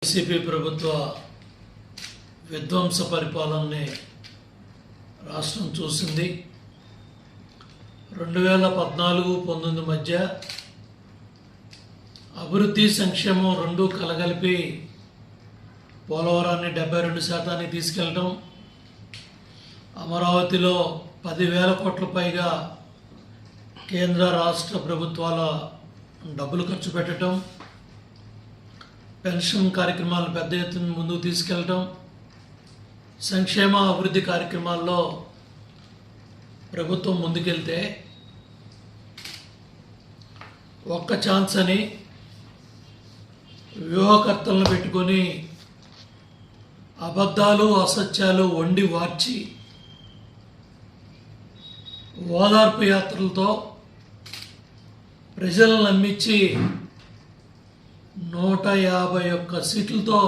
YCP ప్రభుత్వ విధ్వంస పరిపాలనని రాష్ట్రం చూసింది. 2014-19 మధ్య అభివృద్ధి సంక్షేమం రెండూ కలగలిపి పోలవరాన్ని 72% తీసుకెళ్ళడం, అమరావతిలో 10,000 కోట్ల పైగా కేంద్ర రాష్ట్ర ప్రభుత్వాల డబ్బులు ఖర్చు పెట్టడం, పెన్షన్ కార్యక్రమాలను పెద్ద ఎత్తున ముందుకు తీసుకెళ్ళడం, సంక్షేమ అభివృద్ధి కార్యక్రమాల్లో ప్రభుత్వం ముందుకెళ్తే ఒక్క ఛాన్స్ అని వ్యూహకర్తలను పెట్టుకొని అబద్ధాలు అసత్యాలు వండి వార్చి ఓదార్పు యాత్రలతో ప్రజలను నమ్మించి 151 సీట్లతో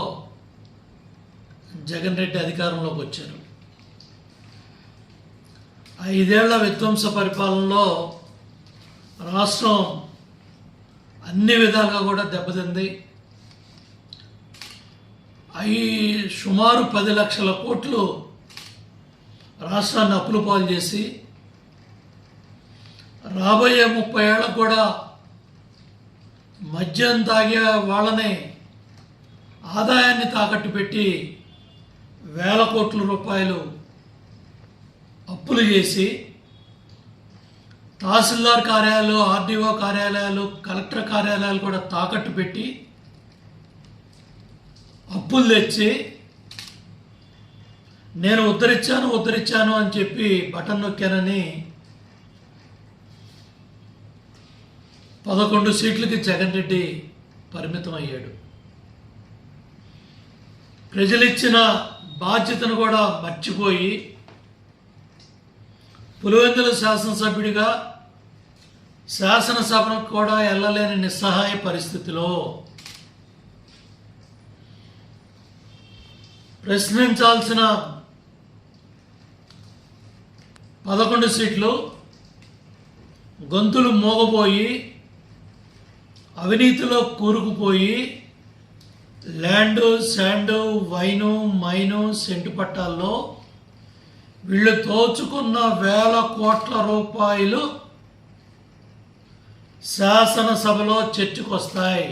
జగన్ రెడ్డి అధికారంలోకి వచ్చారు. 5 ఏళ్ల విధ్వంస పరిపాలనలో రాష్ట్రం అన్ని విధాలుగా కూడా దెబ్బతింది. సుమారు 10 లక్షల కోట్లు రాష్ట్రాన్ని అప్పుల పాలు చేసి రాబోయే 30 ఏళ్ళకు కూడా మద్యం తాగే వాళ్ళని ఆదాయాన్ని తాకట్టు పెట్టి వేల కోట్ల రూపాయలు అప్పులు చేసి తహసీల్దార్ కార్యాలయాలు, ఆర్డీఓ కార్యాలయాలు, కలెక్టర్ కార్యాలయాలు కూడా తాకట్టు పెట్టి అప్పులు తెచ్చి నేను ఉద్ధరించాను అని చెప్పి బటన్ నొక్కానని 11 సీట్లకి జగన్ రెడ్డి పరిమితం అయ్యాడు. ప్రజలిచ్చిన బాధ్యతను కూడా మర్చిపోయి పులివెందుల శాసనసభ్యుడిగా శాసనసభకు కూడా వెళ్ళలేని నిస్సహాయ పరిస్థితిలో ప్రశ్నించాల్సిన 11 సీట్లు గొంతులు మోగపోయి అవినీతిలో కూరుకుపోయి land, sand, wine, mine, cent పట్టాల్లో వీళ్ళు దోచుకున్న వేల కోట్ల రూపాయలు శాసనసభలో చర్చకు వస్తాయి.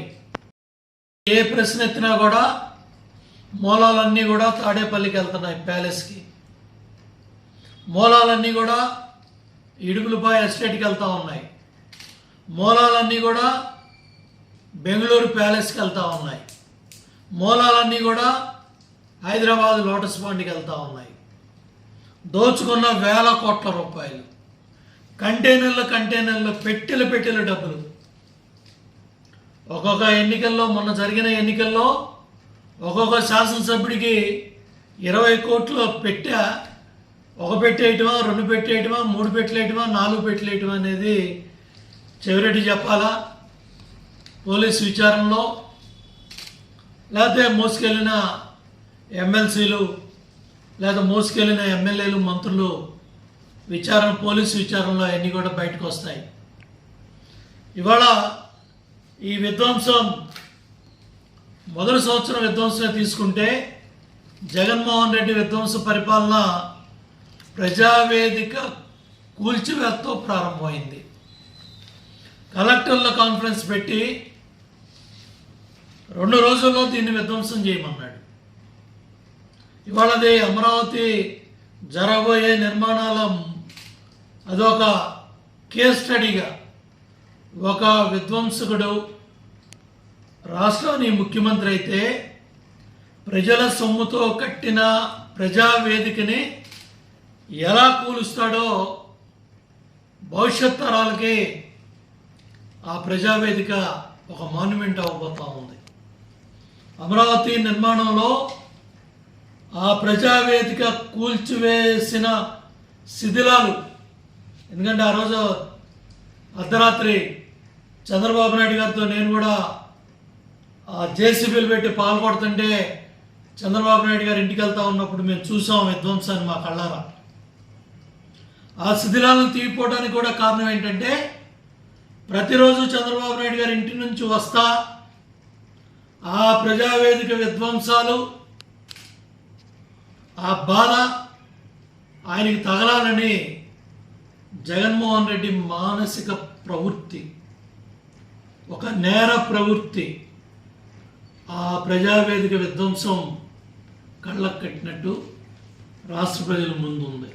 ఏ ప్రశ్న ఎత్తినా కూడా మూలాలన్నీ కూడా తాడేపల్లికి వెళ్తున్నాయి, ప్యాలెస్కి. మూలాలన్నీ కూడా ఇడుగులపాయ ఎస్టేట్కి వెళ్తూ ఉన్నాయి. మూలాలన్నీ కూడా బెంగళూరు ప్యాలెస్కి వెళ్తూ ఉన్నాయి. మూలాలన్నీ కూడా హైదరాబాద్ లోటస్ పాండ్కి వెళ్తూ ఉన్నాయి. దోచుకున్న వేల కోట్ల రూపాయలు, కంటైనర్లు, పెట్టెలు డబ్బులు. ఒక్కొక్క ఎన్నికల్లో, మొన్న జరిగిన ఎన్నికల్లో ఒక్కొక్క శాసనసభ్యుడికి 20 కోట్లు పెట్టా, 1 పెట్టేయటమా, 2 పెట్టేయటమా, 3 పెట్టలేయటమా, 4 పెట్టలేయటమా అనేది చెవిరెడ్డి చెప్పాలా పోలీసు విచారణలో, లేకపోతే మోసుకెళ్ళిన ఎమ్మెల్సీలు లేదా మోసుకెళ్ళిన ఎమ్మెల్యేలు, మంత్రులు విచారణ, పోలీసు విచారణలో అన్నీ కూడా బయటకు వస్తాయి. ఇవాళ ఈ విధ్వంసం మొదటి సంవత్సరం విధ్వంసం తీసుకుంటే జగన్మోహన్ రెడ్డి విధ్వంస పరిపాలన ప్రజావేదిక కూల్చివేతతో ప్రారంభమైంది. కలెక్టర్ల కాన్ఫరెన్స్ పెట్టి 2 రోజుల్లో దీన్ని విధ్వంసం చేయమన్నాడు. ఇవాళది అమరావతి జరగబోయే నిర్మాణాల అదొక కేస్ స్టడీగా ఒక విధ్వంసకుడు రాష్ట్రానికి ముఖ్యమంత్రి అయితే ప్రజల సొమ్ముతో కట్టిన ప్రజావేదికని ఎలా కూలుస్తాడో భవిష్యత్ తరాలకి ఆ ప్రజావేదిక ఒక మాన్యుమెంట్ అవ్వబోతూ ఉంది. అమరావతి నిర్మాణంలో ఆ ప్రజావేదిక కూల్చివేసిన శిథిలాలు, ఎందుకంటే ఆ రోజు అర్ధరాత్రి చంద్రబాబు నాయుడు గారితో నేను కూడా జేసీబీలు పెట్టి పాల్గొడుతుంటే చంద్రబాబు నాయుడు గారు ఇంటికి వెళ్తూ ఉన్నప్పుడు మేము చూసాం విధ్వంసాన్ని మా కళ్ళారా. ఆ శిథిలాలను తీయపోవడానికి కూడా కారణం ఏంటంటే ప్రతిరోజు చంద్రబాబు నాయుడు గారి ఇంటి నుంచి వస్తా ఆ ప్రజావేదిక విధ్వంసాలు, ఆ బాధ ఆయనకి తగలాలని జగన్మోహన్ రెడ్డి మానసిక ప్రవృత్తి, ఒక నేర ప్రవృత్తి ఆ ప్రజావేదిక విధ్వంసం కళ్ళకు కట్టినట్టు రాష్ట్ర ప్రజల ముందు ఉంది.